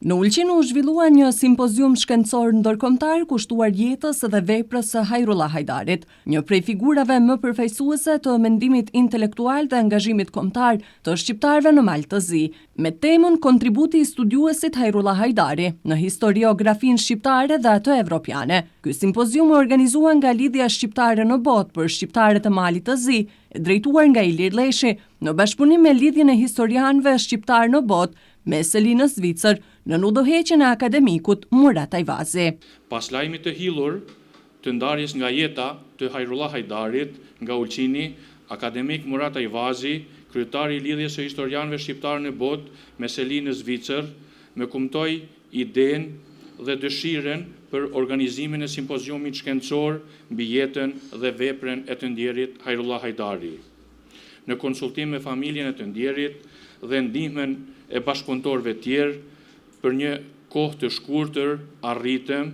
Në Ulqin u zhvillua një simpozium shkencor ndërkombëtar kushtuar jetës dhe veprës së Hajrullah Hajdarit, një prej figurave më përfaqësuese të mendimit intelektual dhe angazhimit kombëtar të shqiptarëve në mal të zi, me temën Kontributi i studiuesit Hajrullah Hajdari në historiografinë shqiptare dhe atë evropiane. Ky simpozium u organizua nga Lidhja Shqiptare në Botë për shqiptarët e malit të zi, drejtuar nga Ilir Leshi, në bashkëpunim me Lidhjen e historianëve shqiptar në botë, me Selinës Zvicër, në udhëheqjen e akademikut Murat Ajvazi. Pas lajmit të hillur të ndarjes nga jeta të Hajrullah Hajdarit nga Ulqini, akademik Murat Ajvazi, kryetari i Lidhjes së historianëve shqiptar në botë me Selinës Zvicër, më kumtoi idenë dhe dëshiren për organizimin e simpoziumit shkencor mbi jetën dhe veprën e të ndjerit Hajrullah Hajdari. Në konsultim me familjen e të ndjerit dhe ndihmën e bashkëpunëtorëve tjerë, për një kohë të shkurtër arritëm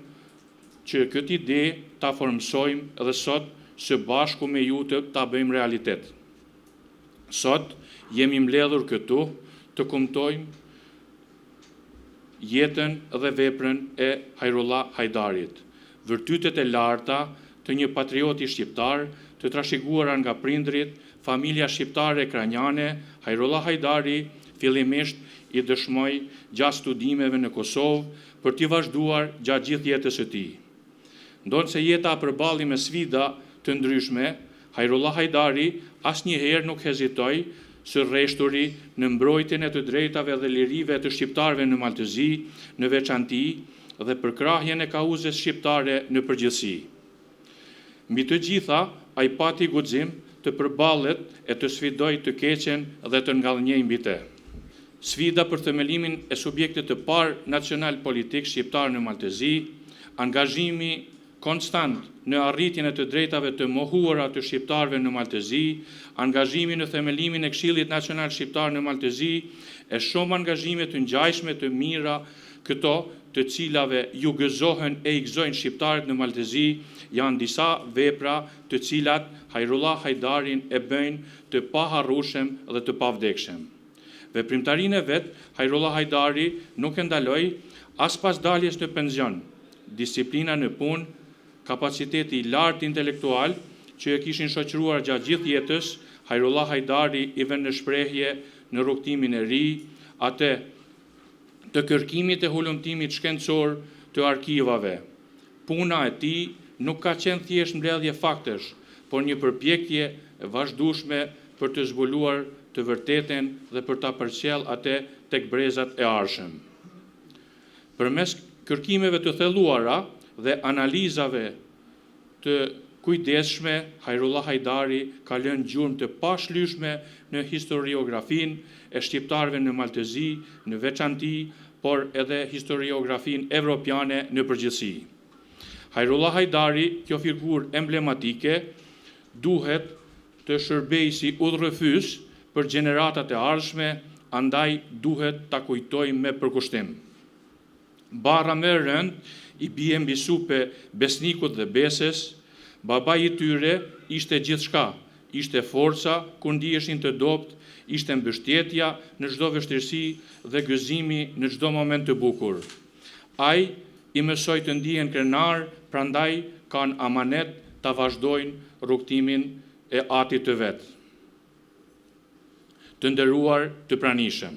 që këtë ide ta formsojmë dhe sot së bashku me ju të ta bëjmë realitet. Sot jemi mbledhur këtu të kumtojmë jetën dhe veprën e Hajrullah Hajdarit, vërtytet e larta të një patrioti shqiptar të trashëguara nga prindrit, familja shqiptare ekranjane. Hajrullah Hajdari fillimisht i dëshmoi gjatë studimeve në Kosovë për t'i vazhduar gjatë gjithë jetës së tij. Ndonse jeta përballi me sfida të ndryshme, Hajrullah Hajdari asnjëherë nuk hezitoi së rreshturi në mbrojtjen e të drejtave dhe lirive të shqiptarëve në Maltëzi, në veçanti, dhe për krahjen e kauzës shqiptare në përgjithësi. Mbi të gjitha, ai pati guxim të përballet e të sfidoj të keqen dhe të ngallënjej mbi të. Sfida për themelimin e subjektit të parë nacional politik shqiptar në Maltëzi, angazhimi konstant në arritjen e të drejtave të mohuara të shqiptarëve në Maltëzi, angazhimi në themelimin e Këshillit Nacional Shqiptar në Maltëzi, e shumë angazhime të ngjashme të mira, këto të cilave ju gëzohen e i gëzojnë shqiptarët në Maltëzi, janë disa vepra të cilat Hajrullah Hajdarin e bëjnë të paharrueshëm dhe të pavdekshëm. Veprimtarinë e vet, Hajrullah Hajdari nuk e ndaloi as pas daljes në penzion. Disiplina në punë, kapaciteti i lartë intelektual që e kishin shoqëruar gjatë gjithë jetës, Hajrullah Hajdari i vënë në shprehje në rrugtimin e ri, atë të kërkimit e hulumtimit shkencor të arkivave. Puna e tij nuk ka qenë thjesht mbledhje faktesh, por një përpjekje e vazhdueshme për të zbuluar të vërtetën dhe për ta përcjell atë tek brezat e ardhshëm. Përmes kërkimeve të thelluara dhe analizave të kujdesshme, Hajrullah Hajdari ka lënë gjurmë të pashlyeshme në historiografinë e shqiptarëve në Maltëzi, në veçanti, por edhe historiografinë evropiane në përgjithësi. Hajrullah Hajdari, kjo figurë emblematike, duhet të shërbejë si udhërrëfys për gjeneratat e ardhshme, andaj duhet ta kujtojmë me përkushtim. Barra më e rëndë i bie mbi supe besnikut dhe beses. Babai i tyre ishte gjithçka, ishte forca kur ndiheshin të dobët, ishte mbështetja në çdo vështirësi dhe gëzimi në çdo moment të bukur. Ai i mësoi të ndihen krenar, prandaj kanë amanet ta vazhdojnë rrugtimin e atit të vet. Të nderuar të pranishëm.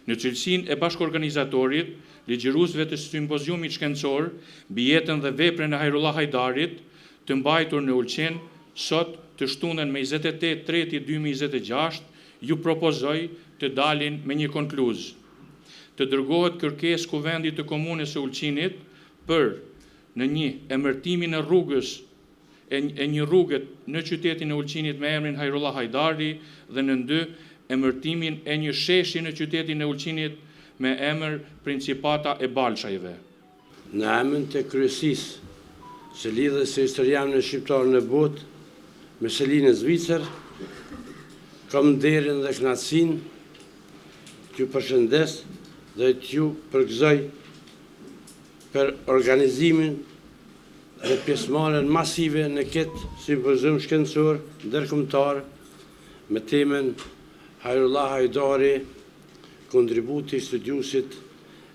Në cilësinë e bashkëorganizatorit, ligjëruesve të simpoziumit shkencor mbi jetën dhe veprën e Hajrullah Hajdarit, të mbajtur në Ulqin, sot të shtunën me 28/3/2026, ju propozoj të dalin me një konkluz. Të dërgohet kërkesë Kuvendit të Komunës së Ulqinit për në një emërtimin e rrugës e një rrugët në qytetin e Ulqinit me emrin Hajrullah Hajdari dhe në 2 emërtimin e një sheshi në qytetin e Ulqinit me emër Principata e Balçajve. Në emrin të kryesisë së Lidhjes së historianëve shqiptar në botë me Selinën Zvicër, kam nderin dhe kënaqësinë t'ju përshëndes dhe t'ju përgëzoj për organizimin dhe pjesëmarrjen masive në këtë simpozium shkencor ndërkombëtar me temën Hajrullah Hajdari, kontributi i studiuesit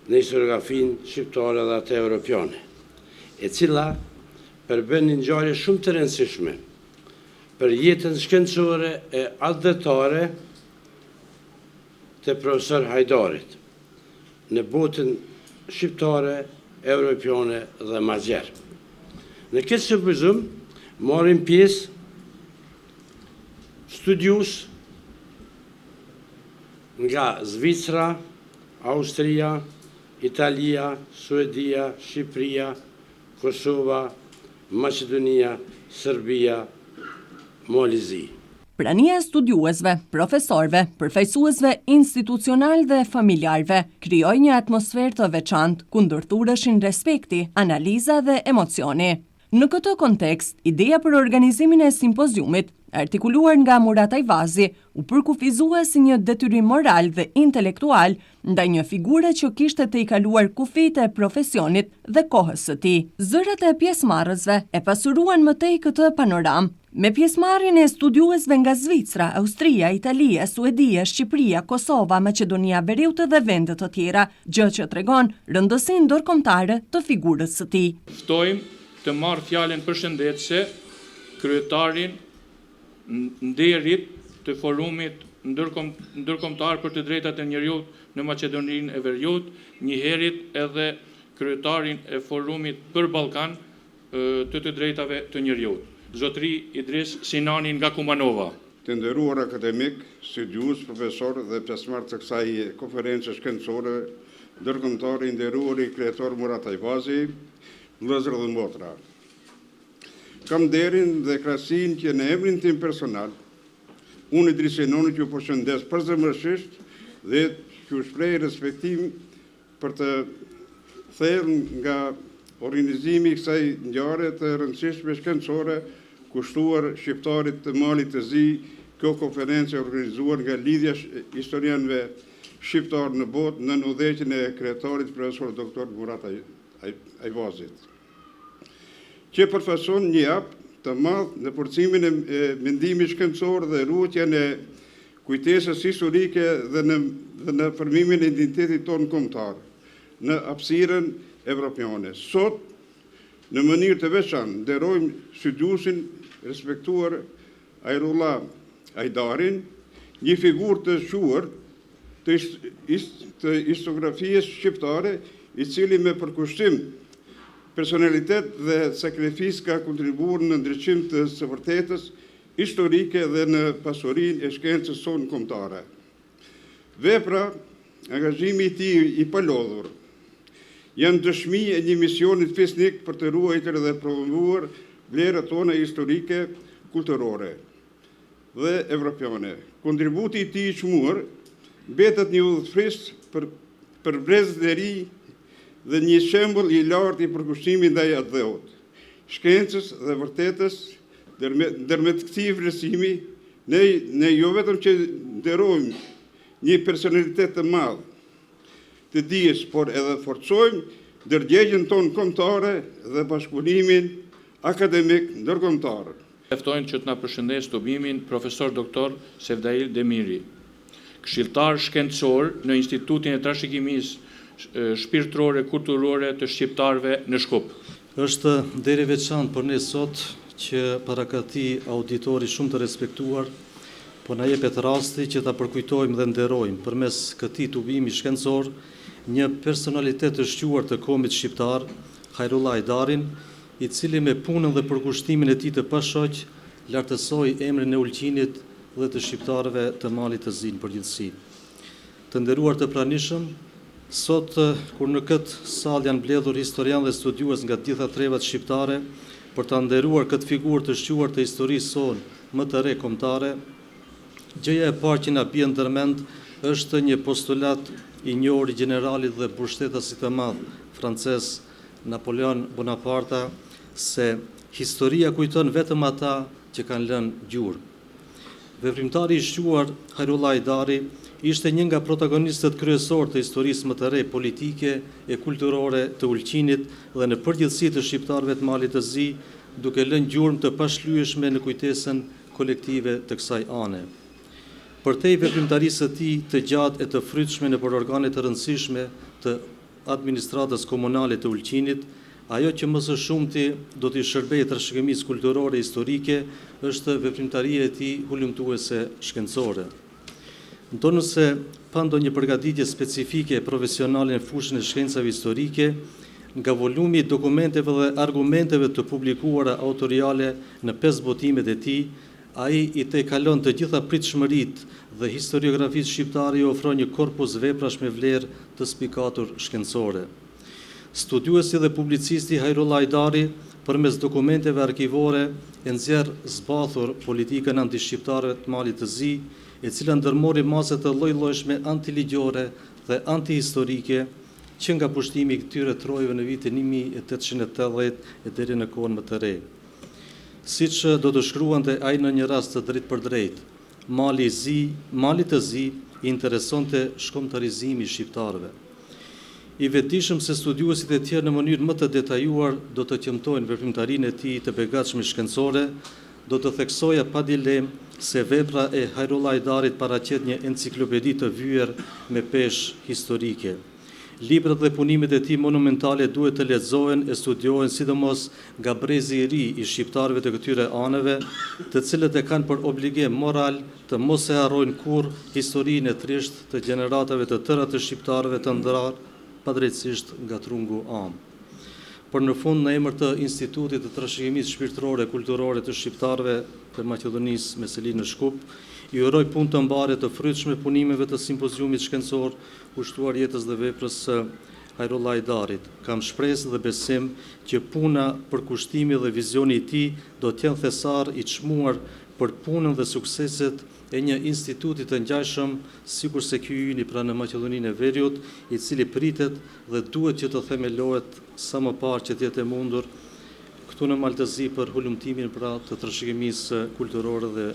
në historiografin shqiptare dhe atë europiane, e cila përbën një ngjarje shumë të rëndësishme për jetën shkencore e adhetare të profesor Hajdarit në botën shqiptare, europiane dhe mazjer. Në këtë shërbëzim, marrin pjesë studius nga Zvicra, Austria, Italia, Suedia, Shqipëria, Kosova, Macedonia, Serbia, Malizi. Prania e studiuesve, profesorëve, përfaqësuesve institucional dhe familjarëve krijoi një atmosferë të veçantë ku ndërthureshin respekti, analiza dhe emocioni. Në këtë kontekst, ideja për organizimin e simpoziumit, artikuluar nga Murat Ajvazi, u përkufizua si një detyrim moral dhe intelektual ndaj një figure që kishte të i kaluar kufijtë e profesionit dhe kohës së tij. Zërat e pjesëmarrësve e pasuruan më tej këtë panoramë, me pjesëmarrjen e studiuesve nga Zvicra, Austria, Italia, Suedia, Shqipëria, Kosova, Maqedonia Veriut dhe vende të tjera, gjë që tregon rëndësinë ndërkombëtare të figurës së tij. Ftojmë të marrë fjalën përshëndetëse kryetarin nderit të forumit ndërkombëtar për të drejtat e njerëzit në Maqedoninë e Veriut, njëherët edhe kryetarin e forumit për Ballkan të drejtave të njerëzit. Zotri Idris Sinani nga Kumanova. Të nderuar akademik, studius, profesor dhe pjesëmarrës të kësaj konferencë shkencore, ndërkombëtar i nderuar i kryetar Murat Ajvazi, vëllezër dhe motra. Kam nderin dhe krahasin që në emrin tim personal, unë Idris Sinani që ju përshëndes përzemërsisht dhe që ju shpreh respektim për të thellë nga organizimi i kësaj ngjarje të rëndësishme shkencore kushtuar shqiptarit të Malit të Zi, kjo konferencë organizuar nga Lidhja Historianëve Shqiptar në botë në udhëheqjen e kryetarit profesor doktor Murat Ajvazit, që përfaqëson një hap të madh në forcimin e mendimit shkencor dhe ruajtjen e kujtesës historike dhe në formimin e identitetit tonë kombëtar në hapësirën evropiane. Sot, në mënyrë të veçantë, nderojmë studiusin respektuar Hajrullah Hajdarin, një figurë të shuar të historiografisë shqiptare, i cili me përkushtim, personalitet dhe sakrifisë ka kontribuar në ndriçim të së vërtetës historike dhe në pasurinë e shkencës sonë kombëtare. Vepra, angazhimi i tij i palodhur, janë dëshmi e një misionit fisnik për të ruajtur dhe promovuar vlerat tona historike, kulturore dhe evropiane. Kontributi i tij i çmuar mbetet një udhëfris për brezët e ri dhe një shembull i lartë i përkushtimit ndaj atëdheut, shkencës dhe vërtetës, ndërmjet këtij vlerësimi, ne jo vetëm që nderojmë një personalitet të madh të dijes, por edhe forcojmë ndërgjegjën tonë kombëtare dhe bashkëpunimin akademik ndërkombëtar. Ftojnë që të na përshëndes tubimin profesor doktor Sevdail Demiri, këshilltar shkencor në Institutin e Trashëgimisë shpirtërore kulturore të shqiptarëve në Shkup. Është deri veçantë për ne sot që parakati auditori shumë të respektuar, po na jepet rasti që ta përkujtojmë dhe nderojmë përmes këtij tubimi shkencor një personalitet të shquar të kombit shqiptar, Hajrullah Hajdarin, i cili me punën dhe përkushtimin e tij të pashoq lartësoi emrin e Ulqinit dhe të shqiptarëve të Malit të Zi në përgjithësi. Të nderuar të pranishëm, sot kur në këtë sallë janë mbledhur historian dhe studiues nga të gjitha trevat shqiptare për ta nderuar këtë figurë të shquar të historisë sonë më të re kombëtare, gjëja e parë që na bie ndërmend është një postulat i njohur i generalit dhe mbështetasit të madh francez Napoleon Bonaparte, se historia kujton vetëm ata që kanë lënë gjurmë. Veprimtari i shquar Hajrullah Hajdari ishte një nga protagonistët kryesor të historisë më të re politike e kulturore të Ulqinit dhe në përgjithësi të shqiptarëve të Malit të Zi, duke lënë gjurmë të pashlyeshme në kujtesën kolektive të kësaj ane. Përtej veprimtarisë së tij të gjatë e të frytshme nëpër organe të rëndësishme të administratës komunale të Ulqinit, ajo që më së shumti do t'i shërbejë trashëgimisë kulturore historike është veprimtaria e tij hulumtuese shkencore. Ndonë se pa ndonjë përgatitje specifike profesionale në fushën e shkencave historike, nga volumi i dokumenteve dhe argumenteve të publikuara autoriale në 5 botimet e tij, ai i tejkalon të gjitha pritshmëritë dhe historiografisë shqiptare i ofron një korpus veprash me vlerë të spikatur shkencore. Studiuesi dhe publicisti Hajrullah Hajdari, përmes dokumenteve arkivore, e nxjerr zbathur politikën antishqiptare të Malit të Zi, e cila ndërmori mase të lloj-llojshme antiligjore dhe antihistorike, që nga pushtimi i këtyre trojëve në vitin 1880 deri në kohën më të re. Siç do të shkruante ai në një rast të drejtë për drejtë, Mali të Zi i interesonte shkomtarizimi i shqiptarëve. I vetëdijshëm se studiuesit e tjerë në mënyrë më të detajuar do të qëmtojnë veprimtarinë e tij të begatshme shkencore, do të theksoja pa dilemë se vepra e Hajrullah Hajdarit paraqet një enciklopedi të vyer me peshë historike. Librat dhe punimet e tij monumentale duhet të lexohen e studiohen sidomos nga brezi i ri i shqiptarëve të këtyre anëve, të cilët e kanë për obligim moral të mos e harrojnë kurrë historinë e trisht të gjeneratave të tëra të shqiptarëve të ndrar, padrejtësisht nga trungu am. Por në fund, në emër të Institutit të Trashëgimisë Shpirtërore e Kulturore të Shqiptarëve të Maqedonisë me seli në Shkup, i uroj punë të mbarë të frytshme punimeve të simpoziumit shkencor kushtuar jetës dhe veprës së Hajrullah Hajdarit. Kam shpresë dhe besim që puna për kushtimi dhe vizioni i tij do të jenë thesar i çmuar për punën dhe sukseset e një instituti të ngjashëm sikur se ky yni pra në Maqedoninë e Veriut, i cili pritet dhe duhet që të themelohet sa më parë që të jetë e mundur këtu në Malë të Zi për hulumtimin pra të trashëgimisë kulturore dhe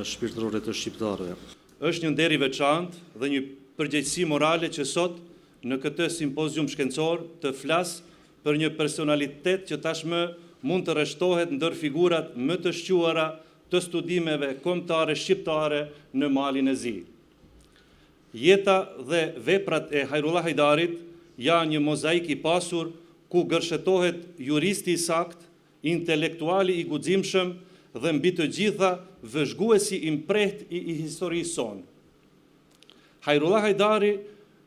shpirtërore të shqiptarëve. Është një nder i veçantë dhe një përgjegjësi morale që sot në këtë simpozium shkencor të flas për një personalitet që tashmë mund të rreshtohet ndër figurat më të shquara të studimeve kombëtare shqiptare në Malin e Zi. Jeta dhe veprat e Hajrullah Hajdarit janë një mozaik i pasur ku gërshetohet juristi i sakt, intelektuali i guximshëm dhe mbi të gjitha vëzhguesi i mprehtë i historisë sonë. Hajrullah Hajdari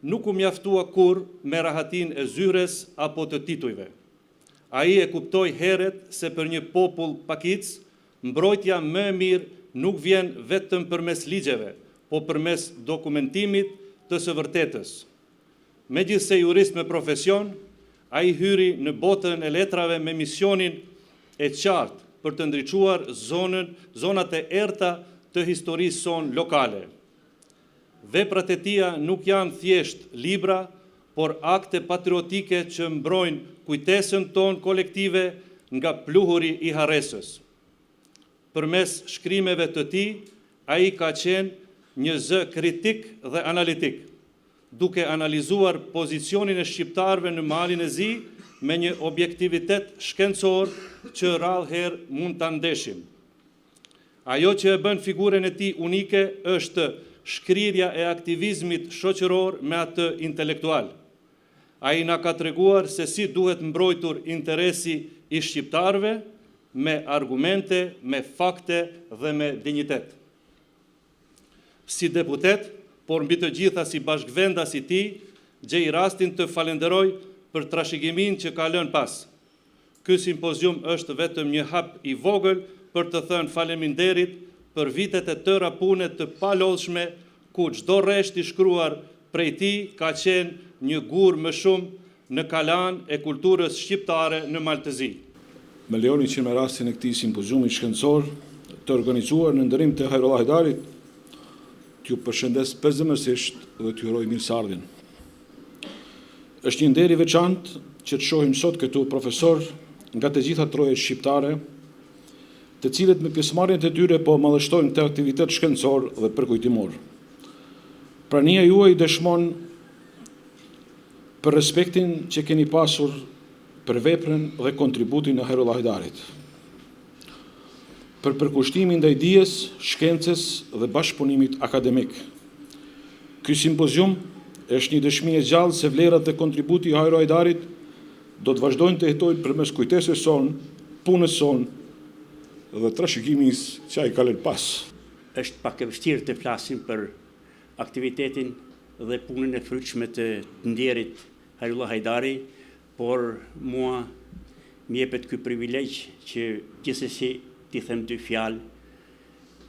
nuk u mjaftua kurrë me rahatin e zyres apo të titujve. Ai e kuptoi herët se për një popull pakic, mbrojtja më e mirë nuk vjen vetëm përmes ligjeve, po përmes dokumentimit të së vërtetës. Megjithse jurist me profesion, ai hyri në botën e letrave me misionin e qartë për të ndriçuar zonat e errta të historisë sonë lokale. Veprat e tija nuk janë thjesht libra, por akte patriotike që mbrojnë kujtesën tonë kolektive nga pluhuri i harresës. Përmes shkrimeve të tij, ai ka qenë një zë kritik dhe analitik, duke analizuar pozicionin e shqiptarëve në Malin e Zi me një objektivitet shkencor që rrallëherë mund ta ndeshim. Ajo që e bën figurën e tij unike është shkrirja e aktivizmit shoqëror me atë intelektual. Ai na ka treguar se si duhet mbrojtur interesi i shqiptarëve me argumente, me fakte dhe me dinjitet. Si deputet, por mbi të gjitha si bashkëvendas i tij, gjej rastin të falenderoj për trashëgiminë që ka lënë pas. Ky simpozium është vetëm një hap i vogël për të thënë faleminderit për vitet e tëra pune të palodhshme, ku çdo rresht i shkruar prej tij ka qenë një gur më shumë në kalan e kulturës shqiptare në Malë të Zi. Me lejoni që me rastin e këtij simpoziumi shkencor të organizuar në ndërim të Hajrullah Hajdarit, t'ju përshëndes përzemërsisht dhe t'ju uroj mirëseardhjen. Është një nder i veçantë që të shohim sot këtu profesor nga të gjitha trojet shqiptare, të cilët me pjesëmarrjen e tyre po madhështojnë këtë aktivitet shkencor dhe përkujtimor. Prania juaj dëshmon për respektin që keni pasur për veprën dhe kontributin e Hajrullah Hajdarit, për përkushtimin ndaj dijes, shkencës dhe bashkëpunimit akademik. Ky simpozium është një dëshmi e gjallë se vlerat dhe kontributi i Hajro Hajdarit do të vazhdojnë të jetojnë përmes kujtesës sonë, punës sonë dhe trashëgimisë që ai ka lënë pas. Është pak e vështirë të flasim për aktivitetin dhe punën e frytshme të ndjerit Hajrullah Hajdari, por mua më jepet ky privilegj që gjithsesi t'i them dy fjalë,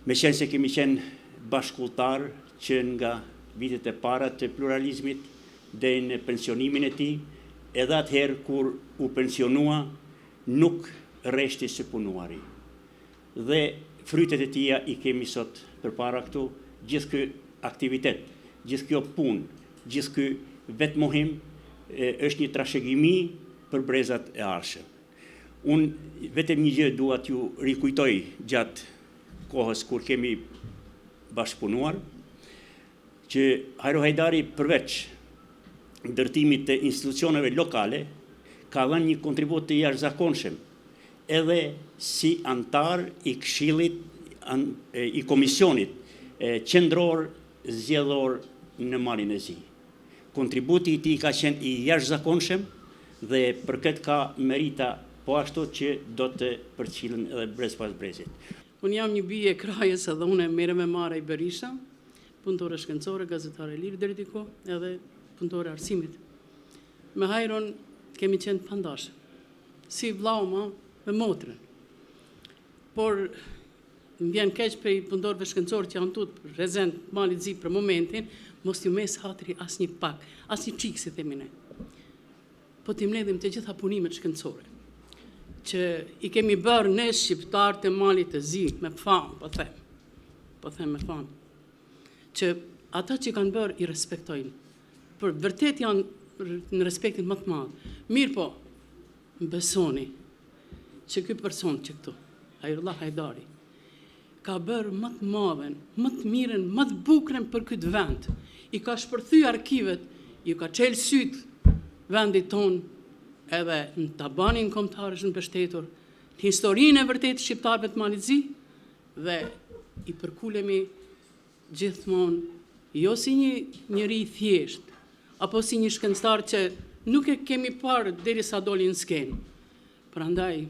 me qenë se kemi qenë bashkëlltar që nga vitet e para të pluralizmit deri në pensionimin e tij, edhe atëherë kur u pensionua nuk rreshti së punuari. Dhe frytet e tija i kemi sot përpara këtu, gjithë ky aktivitet, gjithë kjo punë, gjithë ky vetmohim është një trashëgimi për brezat e arshëm. Unë vetëm një gjë dua t'ju rikujtoj gjatë kohës kur kemi bashkëpunuar, që Hajro Hajdari përveç ndërtimit të institucioneve lokale, ka dhënë një kontribut të jashtëzakonshëm edhe si antar i këshillit, i komisionit qendror zgjedhor në Malin e Zi. Kontributi i tij ka qenë i jashtëzakonshëm dhe për këtë ka merita po ashtu që do të përcjellen edhe brez pas brezit. Unë jam një bie e krajës edhe unë merrem me Mara i Berisha, punëtore shkencore, gazetare lirë deri diku, edhe punëtore arsimit. Me Hajron kemi qenë pandashë, si vllauma me motrën. Por më vjen keq për punëtorëve shkencorë që janë tut rezent Malit Zi për momentin, mos t'ju mes hatri as një pak, as një çik si themi ne. Po t'i mbledhim të gjitha punimet shkencore, që i kemi bërë ne shqiptarë të Malit të Zi me famë, po them me famë, që ata që kanë bërë i respektojnë, për vërtet janë në respektin më të madh. Mirë po, më besoni që ky person që këtu, Hajrullah Hajdari, ka bërë më të madhen, më të mirën, më të bukurën për këtë vend. I ka shpërthy arkivet, ju ka çelë sytë vendit tonë, edhe në tabanin kombëtarësh në mbështetur, në historinë e vërtetë shqiptarëve të Malit Zi, dhe i përkulemi gjithmonë, jo si një njeri i thjesht, apo si një shkencëtar që nuk e kemi parë derisa doli në skenë. Prandaj,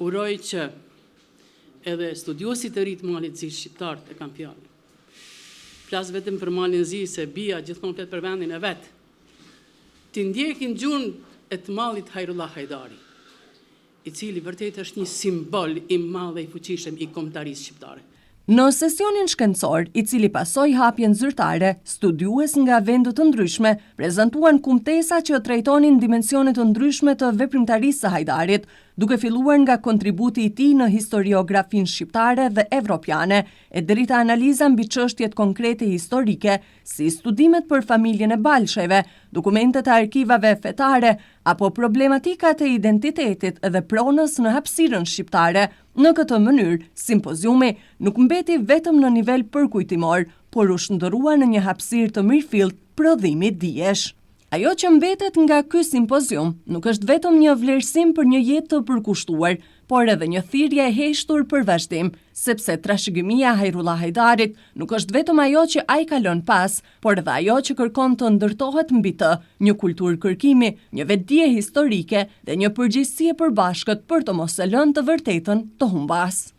uroj që edhe studiosit e ri të Malit Zi shqiptarët e kanë fjalë. Flas vetëm për Malin Zi se bia gjithmonë flet për vendin e vet. Ti ndjekin gjuhën e të mallit Hajrullah Hajdari, i cili vërtet është një simbol i madh dhe i fuqishëm i kombëtarisë shqiptare. Në sesionin shkencor, i cili pasoi hapjen zyrtare, studiues nga vende të ndryshme prezantuan kumtesa që trajtonin dimensione të ndryshme të veprimtarisë së Hajdarit, duke filluar nga kontributi i tij në historiografinë shqiptare dhe evropiane, e deri te analiza mbi çështjet konkrete historike, si studimet për familjen e Balsheve, dokumentet e arkivave fetare, apo problematikat e identitetit dhe pronës në hapësirën shqiptare. Në këtë mënyrë, simpoziumi nuk mbeti vetëm në nivel përkujtimor, por u shndërrua në një hapësirë të mirëfillt prodhimi dijesh. Ajo që mbetet nga ky simpozium nuk është vetëm një vlerësim për një jetë të përkushtuar, por edhe një thirrje e heshtur për vazhdim, sepse trashëgimia e Hajrullah Hajdarit nuk është vetëm ajo që ai ka lënë pas, por edhe ajo që kërkon të ndërtohet mbi të, një kulturë kërkimi, një vetdije historike dhe një përgjegjësi e përbashkët për të mos e lënë të vërtetën të humbas.